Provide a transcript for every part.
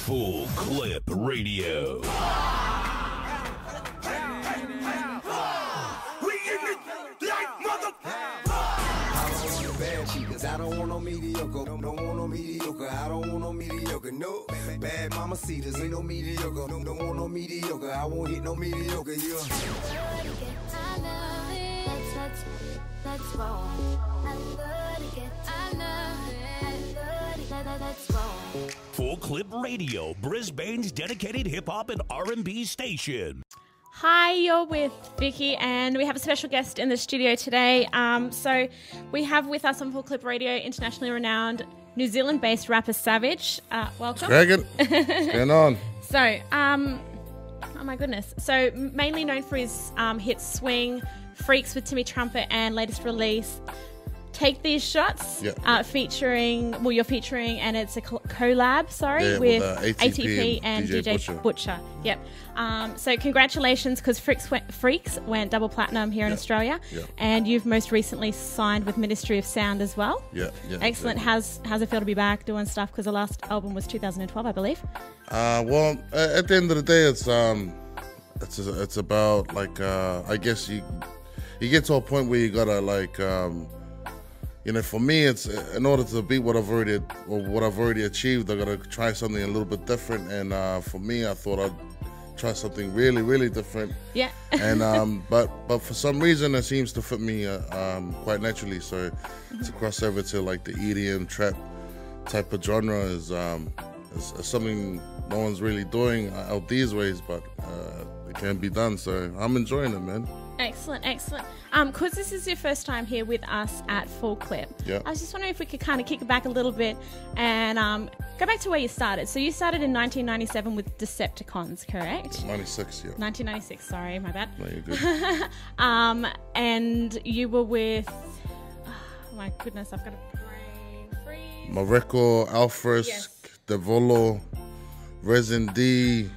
Full Clip Radio. Cause I don't want no mediocre, don't want no mediocre, I don't want no mediocre, no. Bad mama cedars, ain't no mediocre, don't want no mediocre, I won't hit no mediocre, yeah. I love it, that's wrong. I love it, I love it, that's wrong. Full Clip Radio, Brisbane's dedicated hip-hop and R&B station. Hi, you're with Vicky, and we have a special guest in the studio today. So we have with us on Full Clip Radio internationally renowned New Zealand-based rapper Savage. Welcome. Dragon, what's going on? So, oh my goodness. So mainly known for his hits Swing, Freaks with Timmy Trumpet, and latest release Take These Shots, featuring, well, you're featuring, and it's a collab, with ATP and DJ Butcher. Yep. So congratulations, because Freaks went double platinum here in Australia, and you've most recently signed with Ministry of Sound as well. Excellent. How's it feel to be back doing stuff? Because the last album was 2012, I believe. Well, at the end of the day, it's about like I guess you get to a point where you gotta like. You know, for me, it's in order to beat what I've already achieved, I gotta try something a little bit different. And for me, I thought I'd try something really, really different. Yeah. And but for some reason, it seems to fit me quite naturally. So to cross over to like the EDM trap type of genre is something no one's really doing out these ways, but it can be done. So I'm enjoying it, man. Excellent, excellent. Because this is your first time here with us at Full Clip, I was just wondering if we could kind of kick it back a little bit and go back to where you started. So you started in 1997 with Decepticons, correct? 96, yeah. 1996, sorry, my bad. No, you're good. And you were with, oh my goodness, I've got a brain freeze. Mareko, Alfrisk, Devolo, Resin D,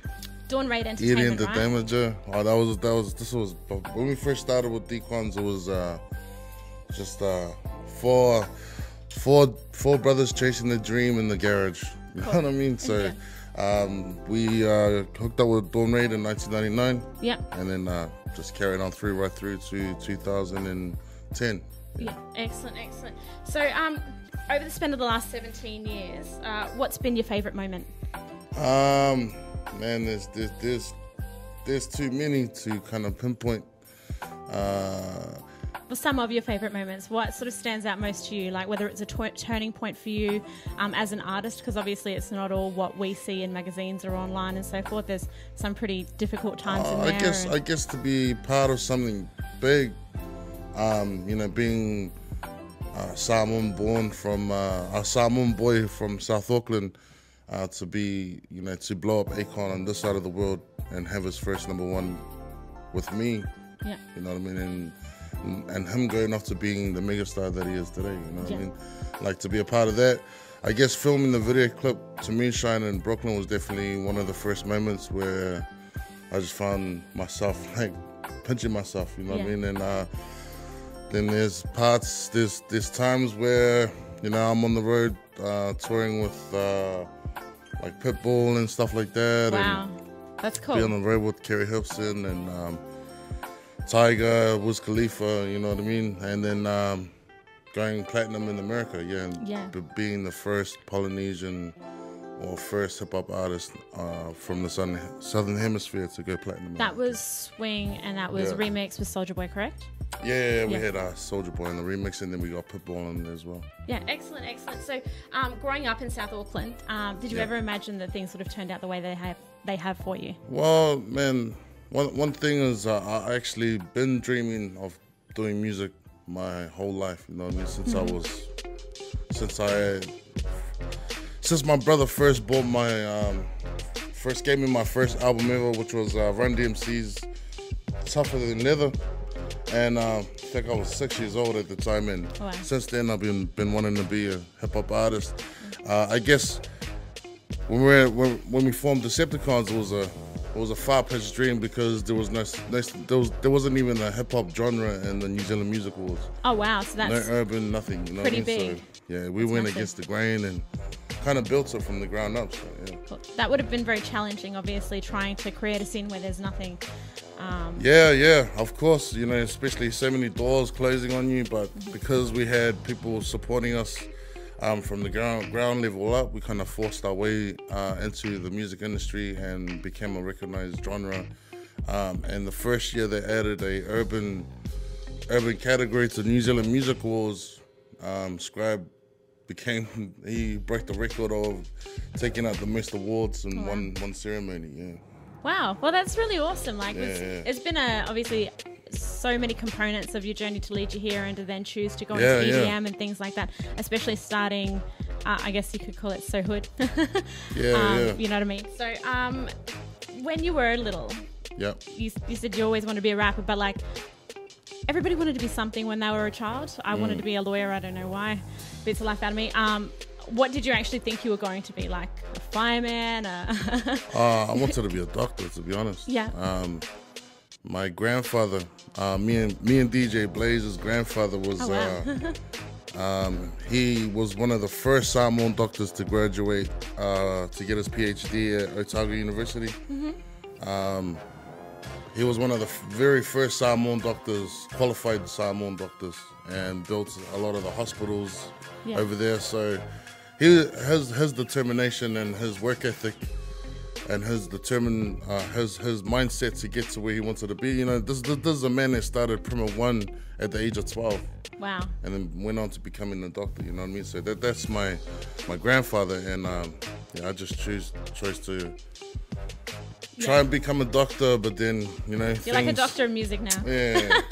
Dawn Raid Entertainment, the Damager. Oh, this was when we first started with Decons. It was just four brothers chasing the dream in the garage. You know what I mean? So we hooked up with Dawn Raid in 1999. Yeah. And then just carried on right through to 2010. Yeah. Excellent, excellent. So over the span of the last 17 years, what's been your favourite moment? Man, there's too many to kind of pinpoint. Well, some of your favourite moments, what sort of stands out most to you? Like whether it's a turning point for you as an artist, because obviously it's not all what we see in magazines or online and so forth. There's some pretty difficult times in there. I guess to be part of something big, you know, being Samoan boy from South Auckland. To be, you know, to blow up Akon on this side of the world and have his first #1 with me, you know what I mean, and him going off to being the megastar that he is today, you know what I mean, like to be a part of that. I guess filming the video clip to Moonshine in Brooklyn was definitely one of the first moments where I just found myself like pinching myself, you know what I mean, and then there's times where, you know, I'm on the road touring with like Pitbull and stuff like that. Wow, and that's cool. Be on the road with Kerry Hilson and Tiger, Wiz Khalifa, you know what I mean? And then going platinum in America, and being the first Polynesian or first hip-hop artist from the Southern Hemisphere to go platinum. That was Swing, and that was remix with Soulja Boy, correct? Yeah, we had Soulja Boy in the remix, and then we got Pitbull on there as well. Yeah, excellent, excellent. So, growing up in South Auckland, did you ever imagine that things would have turned out the way they have for you? Well, man, one thing is I actually been dreaming of doing music my whole life. You know what I mean? Since my brother first bought first gave me my first album ever, which was Run DMC's Tougher Than Leather. And I think I was 6 years old at the time, and since then I've been wanting to be a hip hop artist. I guess when we formed Decepticons, it was a far-fetched dream because there wasn't even a hip hop genre in the New Zealand Music Awards. Oh wow, so that's no urban, nothing. You know pretty what I mean? big. So, yeah, we went against the grain, and kind of built it from the ground up. So, yeah. Cool. That would have been very challenging, obviously, trying to create a scene where there's nothing. Yeah, of course, you know, especially so many doors closing on you, but because we had people supporting us from the ground level up, we kind of forced our way into the music industry and became a recognized genre. And the first year they added a urban category to New Zealand Music Awards. Scribe he broke the record of taking out the most awards in one ceremony. Yeah. Wow, well, that's really awesome. Like, it's been obviously so many components of your journey to lead you here and to then choose to go into EDM and things like that, especially starting, I guess you could call it So Hood. You know what I mean? So, when you were little, you said you always wanted to be a rapper, but like, everybody wanted to be something when they were a child. I wanted to be a lawyer. I don't know why. Beats the life out of me. What did you actually think you were going to be? Like a fireman? I wanted to be a doctor, to be honest. Yeah. My grandfather, me and DJ Blaze's grandfather was. He was one of the first Samoan doctors to graduate to get his PhD at Otago University. He was one of the very first Samoan doctors, qualified Samoan doctors, and built a lot of the hospitals over there. So his determination and his work ethic and his mindset to get to where he wanted to be. You know, this is a man that started Primer 1 at the age of 12. Wow. And then went on to becoming a doctor, you know what I mean? So that's my grandfather, and I just chose to try and become a doctor, but then, you know, you're like a doctor of music now. Yeah.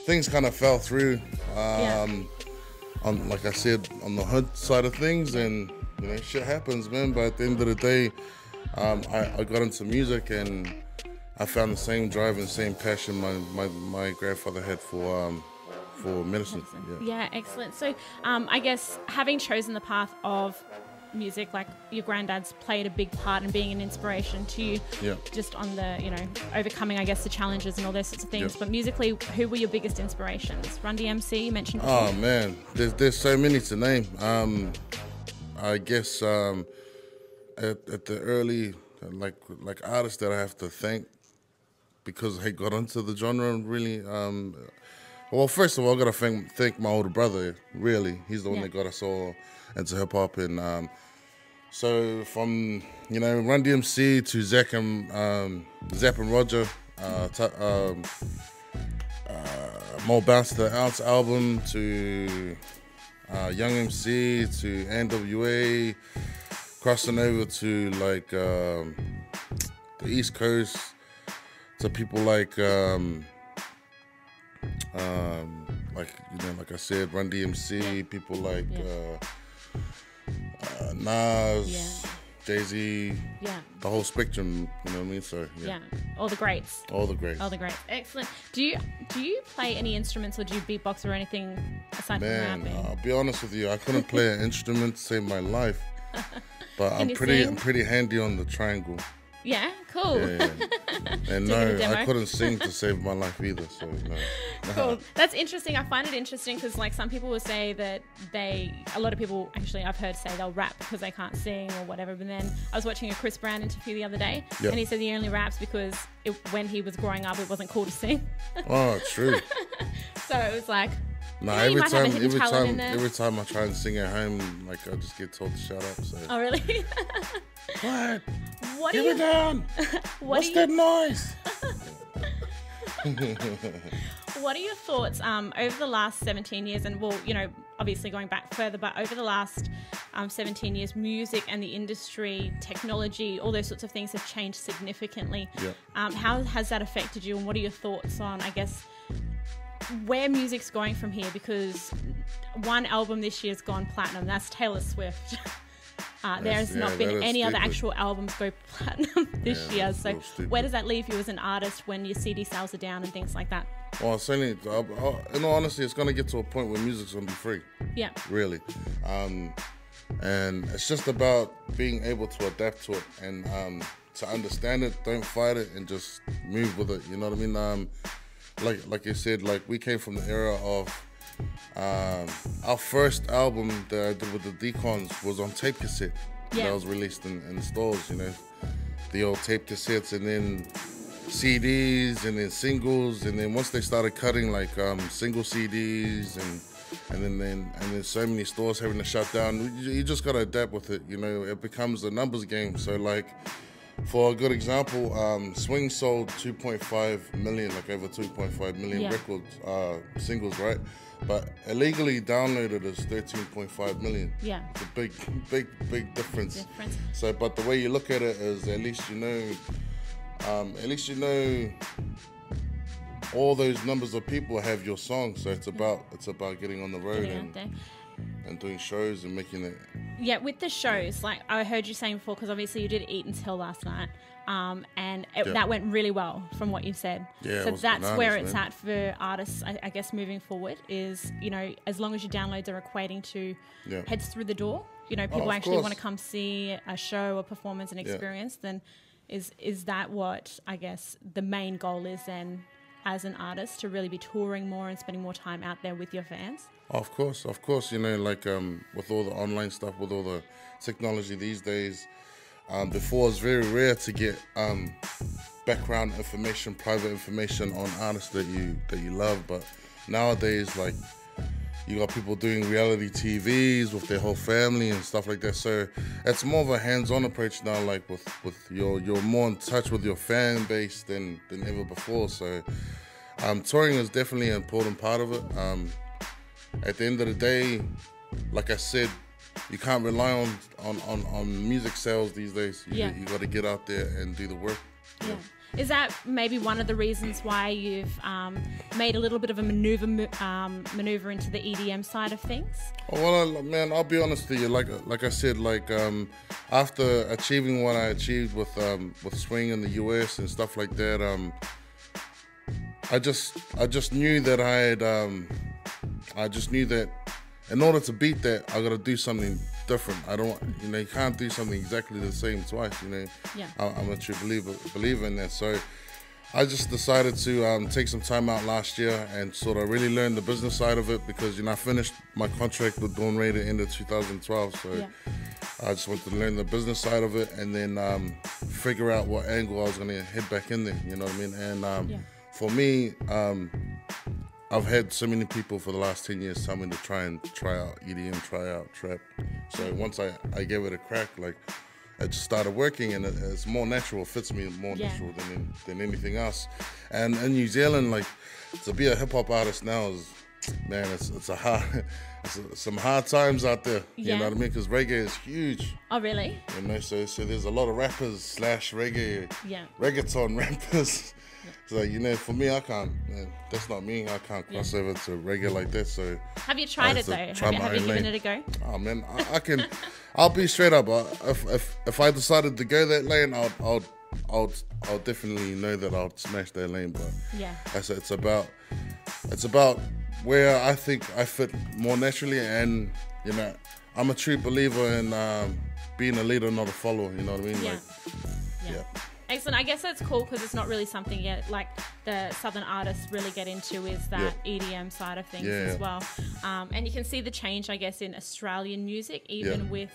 Things kind of fell through. On, like I said, on the hood side of things, and you know, shit happens, man. But at the end of the day, I got into music, and I found the same drive and same passion my grandfather had for medicine. Yeah, excellent. So I guess having chosen the path of music, like your granddad's played a big part in being an inspiration to you, just on the, you know, overcoming, I guess, the challenges and all those sorts of things. But musically, who were your biggest inspirations? Run DMC, you mentioned before. Oh man, there's so many to name. I guess at the early like artists that I have to thank because I got into the genre really. Well, first of all, I gotta thank my older brother. Really, he's the one that got us all into hip hop, and so from, you know, Run DMC to Zapp and Roger, Mo Bounce the Ounce album to Young MC to NWA, crossing over to like the East Coast to people like you know, like I said, Run DMC, people like Nas, Jay-Z, the whole spectrum, you know what I mean? So all the greats. Excellent. Do you play any instruments, or do you beatbox or anything aside from rapping? I'll be honest with you, I couldn't play an instrument to save my life, but I'm pretty handy on the triangle. Yeah, cool. Yeah. And no, I couldn't sing to save my life either, so no. Cool. That's interesting. I find it interesting because, like, some people will say that a lot of people, actually, I've heard say they'll rap because they can't sing or whatever. But then I was watching a Chris Brown interview the other day, and he said he only raps because when he was growing up, it wasn't cool to sing. Oh, true. So it was like, no, every time I try and sing at home, like, I just get told to shut up. So. Oh, really? What? Give it down. What's that noise? What are your thoughts over the last 17 years? And, well, you know, obviously going back further, but over the last 17 years, music and the industry, technology, all those sorts of things have changed significantly. How has that affected you, and what are your thoughts on, I guess, where music's going from here? Because one album this year's gone platinum. That's Taylor Swift. There's not been any other actual albums go platinum this year. So where does that leave you as an artist when your CD sales are down and things like that? Well, certainly, in all honesty, it's going to get to a point where music's going to be free. Yeah. Really. And it's just about being able to adapt to it and to understand it, don't fight it, and just move with it. You know what I mean? Like you said, like, we came from the era of our first album that I did with the Decons was on tape cassette. that was released in stores, you know. The old tape cassettes, and then CDs, and then singles, and then once they started cutting like single CDs, and then so many stores having to shut down, you just gotta adapt with it, you know. It becomes a numbers game. So like, for a good example, Swing sold 2.5 million, like over 2.5 million records, singles, right? But illegally downloaded is 13.5 million. Yeah. It's a big difference. So, but the way you look at it is, at least you know all those numbers of people have your song. So it's about getting on the road and doing shows and making it. Yeah, with the shows, like I heard you saying before, because obviously you did Eat Until last night, and that went really well from what you said. Yeah, so that's bananas, where it's man. at for artists, I guess, moving forward, is, you know, as long as your downloads are equating to heads through the door, you know, people of actually course. want to come see a show, a performance, an experience, then is that what, I guess, the main goal is then as an artist, to really be touring more and spending more time out there with your fans? Of course, you know, like with all the online stuff, with all the technology these days, before it's very rare to get background information, private information on artists that you love, but nowadays, like, you got people doing reality TVs with their whole family and stuff like that. So it's more of a hands-on approach now, like with you're more in touch with your fan base than ever before. So touring is definitely an important part of it. At the end of the day, like I said, you can't rely on music sales these days. You got to get out there and do the work. Yeah. Is that maybe one of the reasons why you've made a little bit of a maneuver into the EDM side of things? Oh, well, man, I'll be honest with you. Like I said, like after achieving what I achieved with Swing in the US and stuff like that, I just knew that I just knew that in order to beat that, I got to do something different. You can't do something exactly the same twice, you know. Yeah. I'm a true believer in that. So I just decided to take some time out last year and sort of really learn the business side of it, because, you know, I finished my contract with Dawn Raider in 2012. So I just wanted to learn the business side of it, and then figure out what angle I was going to head back in there, you know what I mean? And for me, I've had so many people for the last 10 years tell me to try out EDM, try out trap. So once I gave it a crack, like, I just started working, and it's more natural, it fits me more natural than anything else. And in New Zealand, like, to be a hip hop artist now is, man, it's some hard times out there. You know what I mean? Because reggae is huge. Oh, really? You know, so there's a lot of rappers / reggaeton rappers. So, you know, for me, I can't, man, that's not me. I can't cross over to reggae like that. So have you tried it though? Have you given it a go? Oh man, I can. I'll be straight up. If I decided to go that lane, I'll definitely know that I'll smash that lane. But I said it's about where I think I fit more naturally, and, you know, I'm a true believer in being a leader, not a follower. You know what I mean? Yeah. Excellent. I guess that's cool, because it's not really something yet like the Southern artists really get into, is that EDM side of things as well. And you can see the change, I guess, in Australian music, even with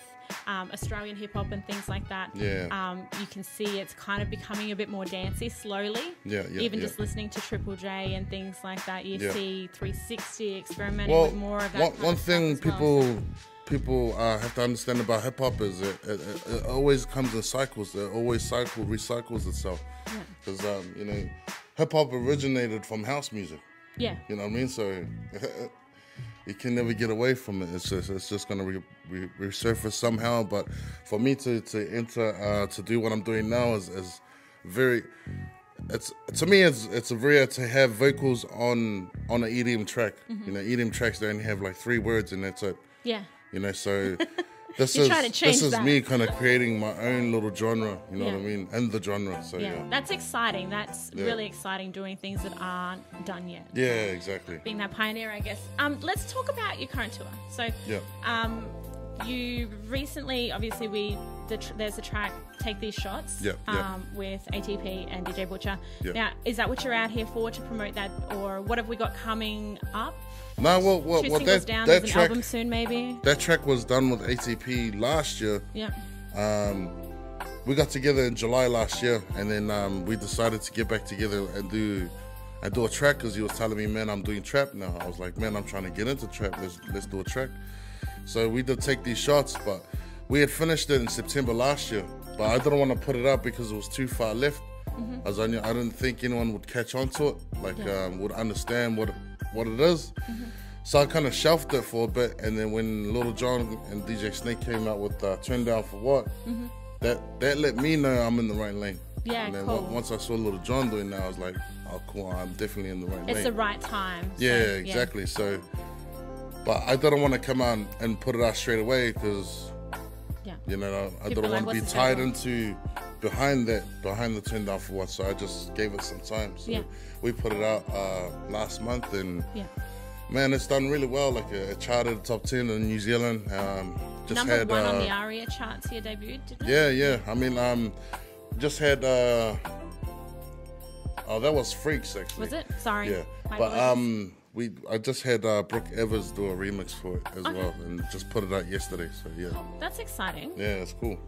Australian hip hop and things like that. You can see it's kind of becoming a bit more dancey slowly. Even just listening to Triple J and things like that, you see 360 experimenting with more of that. One thing people have to understand about hip hop is it always comes in cycles. It always recycles itself. Because you know, hip hop originated from house music. You know what I mean? So you can never get away from it. It's just gonna resurface somehow. But for me to enter to do what I'm doing now is very. To me, it's rare to have vocals on an EDM track. You know, EDM tracks, they only have like 3 words, and that's it. You know, so this is me kind of creating my own little genre, you know what I mean, and the genre. So that's exciting. That's really exciting, doing things that aren't done yet. Yeah, exactly. Being that pioneer, I guess. Let's talk about your current tour. So, you recently, obviously, there's a track, Take These Shots, with ATP and DJ Butcher. Now, is that what you're out here for, to promote that, or what have we got coming up? No, well, that track, album soon, maybe. That track was done with ATP last year. We got together in July last year, and then we decided to get back together and do a track, because he was telling me, man, I'm doing trap now. I was like, man, I'm trying to get into trap. Let's do a track. So we did take these shots, but we had finished it in September last year, but I didn't want to put it up because it was too far left. As I didn't think anyone would catch on to it, would understand what it is. So I kind of shelved it for a bit, and then when Little John and DJ Snake came out with Turn Down For What, that let me know I'm in the right lane. Yeah, and then cool. Once I saw Little John doing that, I was like, oh cool, I'm definitely in the right lane. It's the right time. Yeah, exactly. So, but I didn't want to come out and put it out straight away, because you know, I didn't want to be tied into behind the Turn Down For What. So I just gave it some time. So we put it out last month, and man, it's done really well. Like it charted top 10 in New Zealand. Just Number had, 1 on the ARIA charts here debuted, didn't it? Yeah. I mean, just had. Oh, that was Freaks actually. Was it? Sorry. Yeah, but I just had Brooke Evers do a remix for it as well, and just put it out yesterday. So yeah. That's exciting. Yeah, it's cool.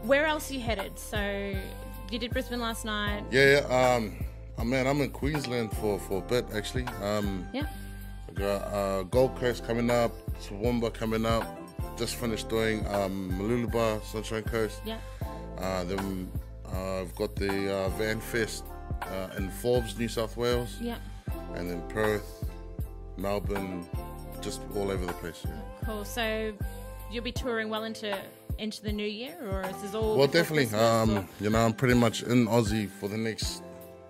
Where else are you headed? So you did Brisbane last night. Yeah. Man, I'm in Queensland for a bit actually. Yeah. I got Gold Coast coming up, Toowoomba coming up. Just finished doing Mooloolaba, Sunshine Coast. Yeah. Then I've got the Van Fest in Forbes, New South Wales. Yeah. And then Perth, Melbourne, just all over the place. Yeah. Cool. So you'll be touring well into the new year, or is this all? Well, before definitely. Christmas, You know, I'm pretty much in Aussie for the next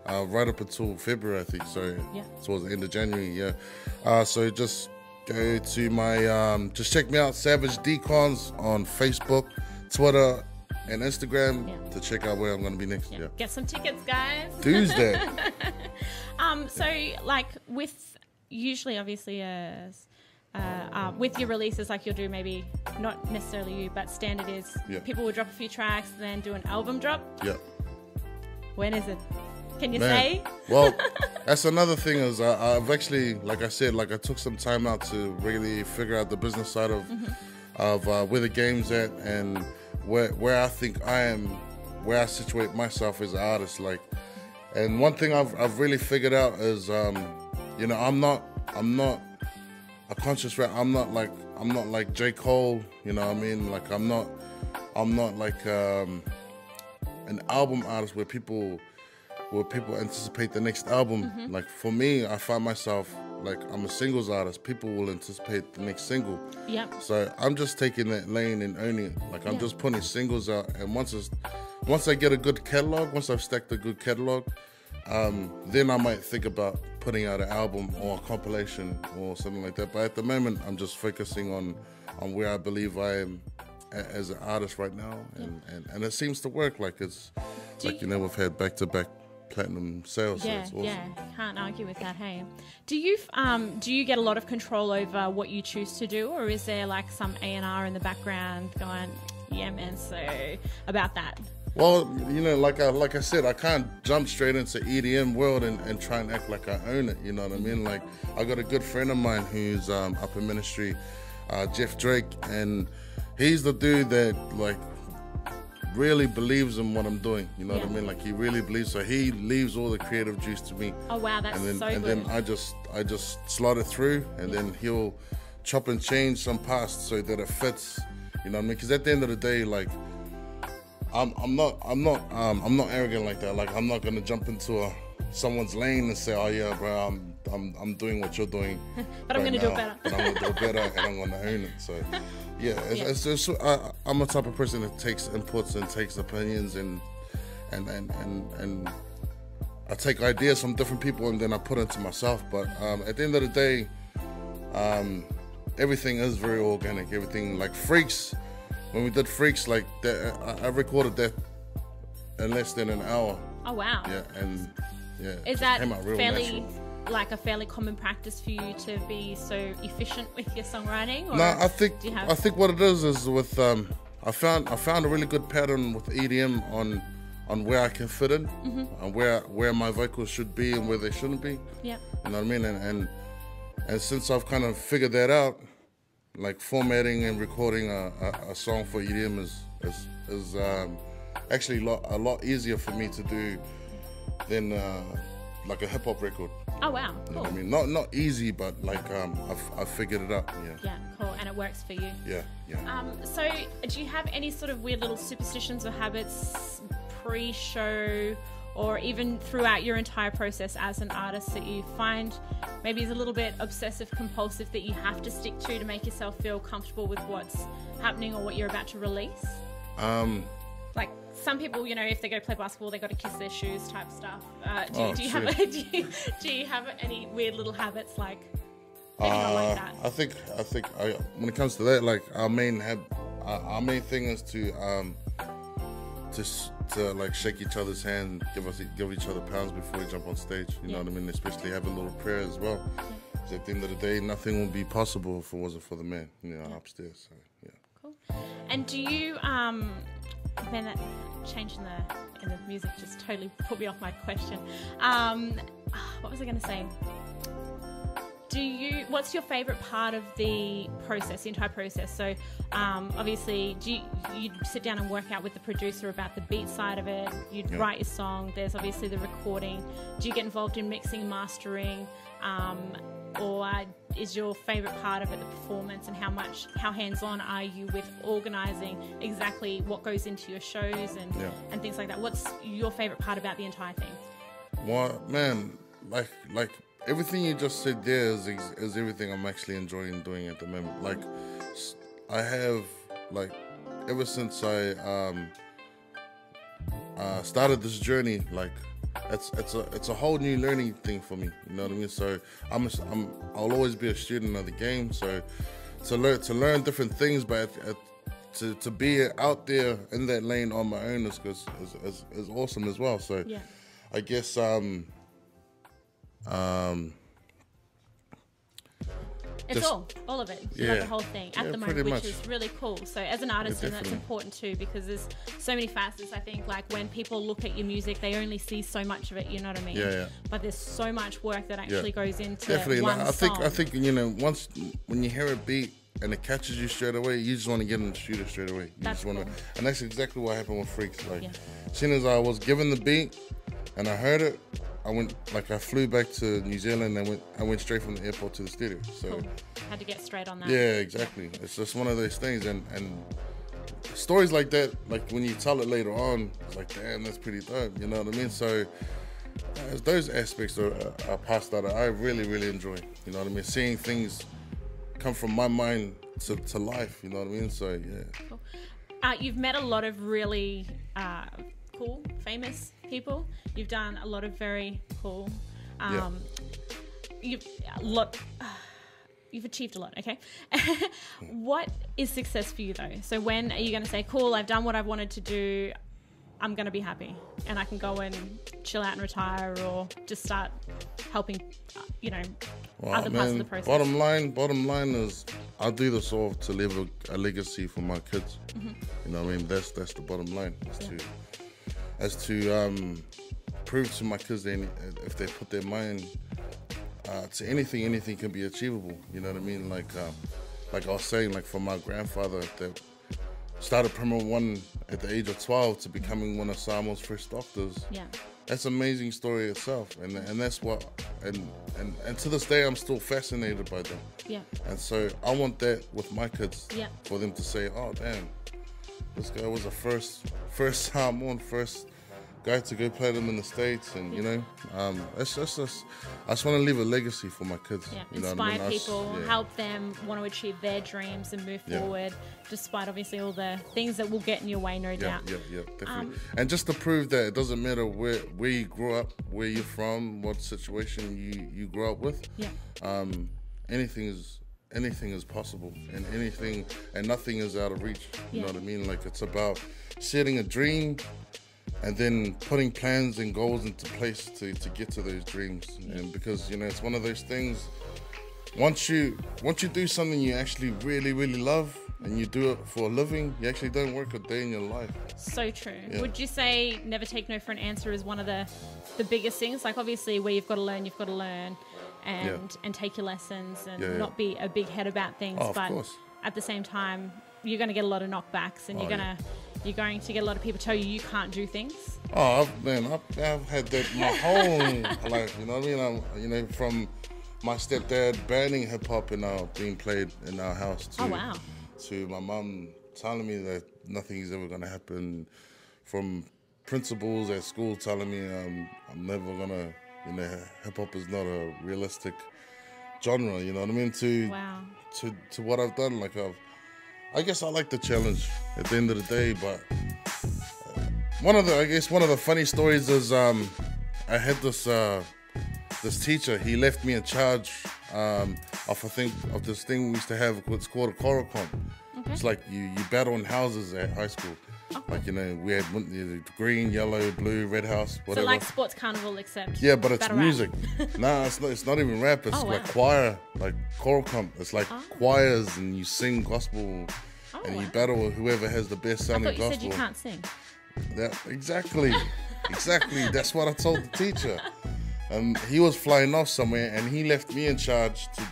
right up until February, I think. So towards the end of January. Yeah. So just go to my just check me out, Savage Decons on Facebook, Twitter, and Instagram to check out where I'm going to be next. Yeah. Get some tickets, guys. Tuesday. So like with usually obviously with your releases, like you'll do maybe not necessarily you, but standard is people will drop a few tracks, then do an album drop. Yeah. When is it? Can you say? Well, that's another thing is I've actually, like I said, like I took some time out to really figure out the business side of where the game's at and where I think I am, where I situate myself as an artist. Like, and one thing I've really figured out is, you know, I'm not a conscious rap. I'm not like J. Cole. You know what I mean? Like I'm not like an album artist where people anticipate the next album. Like for me, I find myself like I'm a singles artist. People will anticipate the next single. Yep. So I'm just taking that lane and owning it. Like I'm just putting singles out, and once I get a good catalog, once I've stacked a good catalog, then I might think about putting out an album or a compilation or something like that. But at the moment, I'm just focusing on where I believe I am as an artist right now, and it seems to work. Like it's like, you know, we've had back-to-back platinum sales. Yeah, so it's awesome. Can't argue with that. Hey, do you get a lot of control over what you choose to do, or is there like some A&R in the background going, yeah, man, so about that? Well, you know, like I said, I can't jump straight into EDM world and try and act like I own it. You know what I mean? Like I got a good friend of mine who's up in ministry, Jeff Drake, and he's the dude that like really believes in what I'm doing. You know what I mean? Like he really believes. So he leaves all the creative juice to me. Oh wow, that's and so good. And then I just slot it through, and then he'll chop and change some parts so that it fits. You know what I mean? Because at the end of the day, like I'm not arrogant like that. Like I'm not gonna jump into someone's lane and say, oh yeah, bro, I'm doing what you're doing, but I'm gonna do it better. But I'm gonna do it better, and I'm gonna own it. So it's just, I'm a type of person that takes inputs and takes opinions and I take ideas from different people and then I put it into myself. But at the end of the day, everything is very organic. Everything like Freaks. When we did Freaks, like that, I recorded that in less than an hour. Oh wow! Yeah, and is that came out real fairly natural. Like a fairly common practice for you to be so efficient with your songwriting? Or no, I think what it is with I found a really good pattern with EDM on where I can fit in, and where my vocals should be and where they shouldn't be. Yeah. You know what I mean? And since I've kind of figured that out, like formatting and recording a song for EDM is actually a lot easier for me to do than like a hip hop record. Oh wow, You cool. know what I mean? Not easy, but like I've figured it out. Yeah. Yeah, cool, and it works for you. Yeah. So, do you have any sort of weird little superstitions or habits pre-show, or even throughout your entire process as an artist that you find maybe is a little bit obsessive compulsive that you have to stick to make yourself feel comfortable with what's happening or what you're about to release? Like some people, you know, if they go play basketball, they got to kiss their shoes type stuff. Do you have any weird little habits like? Maybe not like that. I think when it comes to that, like our main thing is to like shake each other's hand, give each other pounds before we jump on stage. You know what I mean? Especially have a little prayer as well. So at the end of the day, nothing would be possible if it wasn't for the man, you know, upstairs. So yeah. Cool. And do you man, that change in the music just totally put me off my question. What was I going to say? What's your favorite part of the process, the entire process? So obviously, do you sit down and work out with the producer about the beat side of it? You'd write your song. There's obviously the recording. Do you get involved in mixing, mastering? Or is your favorite part of it the performance, and how hands-on are you with organising exactly what goes into your shows and things like that? What's your favorite part about the entire thing? Well, man, like everything you just said there is everything I'm actually enjoying doing at the moment. Like I have, like, ever since I started this journey, like it's a whole new learning thing for me. You know what I mean? So I'll always be a student of the game. So to learn different things, but to be out there in that lane on my own is awesome as well. So I guess it's all of it. You love the whole thing at the moment, which is really cool. So as an artist, and that's important too, because there's so many facets. I think, like, when people look at your music, they only see so much of it. You know what I mean? Yeah. But there's so much work that actually goes into one song. I think you know, when you hear a beat and it catches you straight away, you just want to get in the studio straight away. And that's exactly what happened with Freaks. Like, as soon as I was given the beat and I heard it, I flew back to New Zealand and I went straight from the airport to the studio. So cool. Had to get straight on that. Yeah, exactly. It's just one of those things, and stories like that, like when you tell it later on, it's like, damn, that's pretty dope. You know what I mean? So those aspects are parts that I really, really enjoy. You know what I mean? Seeing things come from my mind to life. You know what I mean? So yeah. Cool. You've met a lot of really cool, famous people. You've done a lot of very cool. You've achieved a lot. Okay. What is success for you though? So when are you going to say, cool, I've done what I've wanted to do, I'm going to be happy and I can go and chill out and retire, or just start helping, other parts of the process? Bottom line is, I do this all to leave a legacy for my kids. You know what I mean? That's the bottom line. As to prove to my kids that if they put their mind to anything can be achievable. You know what I mean? Like I was saying, like for my grandfather that started Premier One at the age of 12 to becoming one of Samoa's first doctors. Yeah, that's an amazing story itself, and that's what and to this day I'm still fascinated by them. Yeah, and so I want that with my kids. Yeah, for them to say, oh damn, this guy was the first Samoan, first guy to go play them in the States, and you know, it's just I just want to leave a legacy for my kids. Yeah, you know inspire people, help them want to achieve their dreams and move forward, despite obviously all the things that will get in your way, no doubt. Yeah, definitely. And just to prove that it doesn't matter where you grew up, where you're from, what situation you grew up with. Yeah. Anything is possible, and nothing is out of reach. You know what I mean? Like, it's about setting a dream and then putting plans and goals into place to get to those dreams. And because, you know, it's one of those things, once you do something you actually really, really love and you do it for a living, you actually don't work a day in your life. So true. Yeah. Would you say never take no for an answer is one of the biggest things? Like, obviously, where you've got to learn and take your lessons and not be a big head about things. Oh, but of course. At the same time, you're going to get a lot of knockbacks, and you're you're going to get a lot of people tell you can't do things? Oh, I've had that my whole life. You know what I mean? From my stepdad banning hip hop being played in our house to my mum telling me that nothing is ever going to happen, from principals at school telling me I'm never going to, hip hop is not a realistic genre, you know what I mean? To what I've done, I guess I like the challenge at the end of the day, but one of the funny stories is I had this teacher. He left me in charge of this thing we used to have. It's called a choral comp. Okay. It's like you battle in houses at high school. Okay. We had green, yellow, blue, red house, whatever. So like sports carnival, except but it's music. Nah, it's not even rap. It's like choir, like choral comp. It's like choirs, and you sing gospel, and you battle with whoever has the best sounding gospel. I thought you said you can't sing. Exactly. That's what I told the teacher. He was flying off somewhere, and he left me in charge to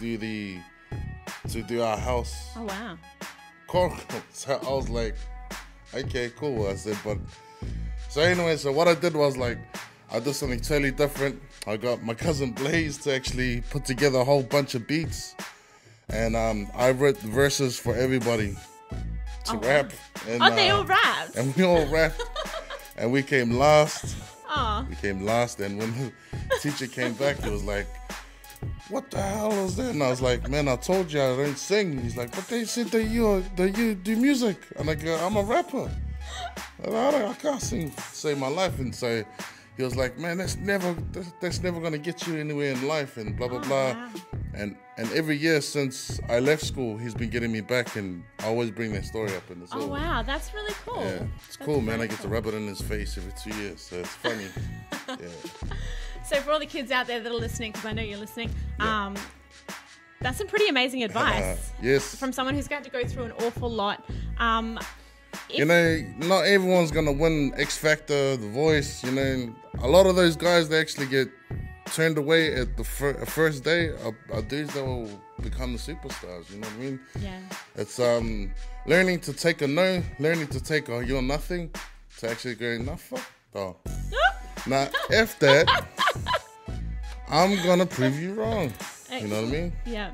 do our house. Oh wow. Choral comp. So I was like, okay, cool. I said, so what I did was I did something totally different. I got my cousin Blaze to actually put together a whole bunch of beats, and I wrote the verses for everybody to rap. And, they all rapped? And we all rapped, and we came last. Oh. We came last, and when the teacher came back, he was like, what the hell is that? And I was like, man, I told you I don't sing. He's like, but they said that you do music. And I go, I'm a rapper. I can't save my life. And so he was like, man, that's never gonna get you anywhere in life, and blah blah blah. Wow. And every year since I left school, he's been getting me back, and I always bring that story up. And oh wow, that's really cool. Yeah, it's cool, man. I get to rub it in his face every 2 years, so it's funny. Yeah. So for all the kids out there that are listening, because I know you're listening, that's some pretty amazing advice. Yes. From someone who's got to go through an awful lot. Not everyone's gonna win X Factor, The Voice. A lot of those guys, they actually get turned away at the first day are dudes that will become the superstars. You know what I mean? Yeah. It's learning to take a no, learning to take a you're nothing, to actually go, nah, fuck. Oh. Now, F that, I'm gonna prove you wrong. You know what I mean? Yeah.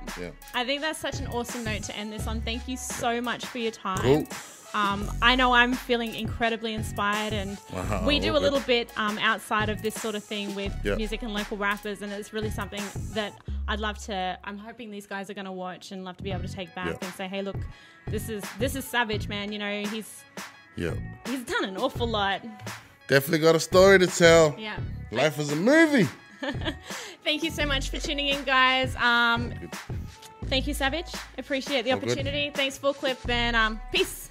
I think that's such an awesome note to end this on. Thank you so much for your time. Cool. I know I'm feeling incredibly inspired, and we do a little bit outside of this sort of thing with music and local rappers, and it's really something that I'm hoping these guys are going to watch and love to be able to take back and say, hey, look, this is Savage, man. He's done an awful lot. Definitely got a story to tell. Yeah. Life is a movie. Thank you so much for tuning in, guys. Thank you, Savage. Appreciate the opportunity. Thanks, Full Clip, and peace.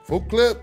Full Clip.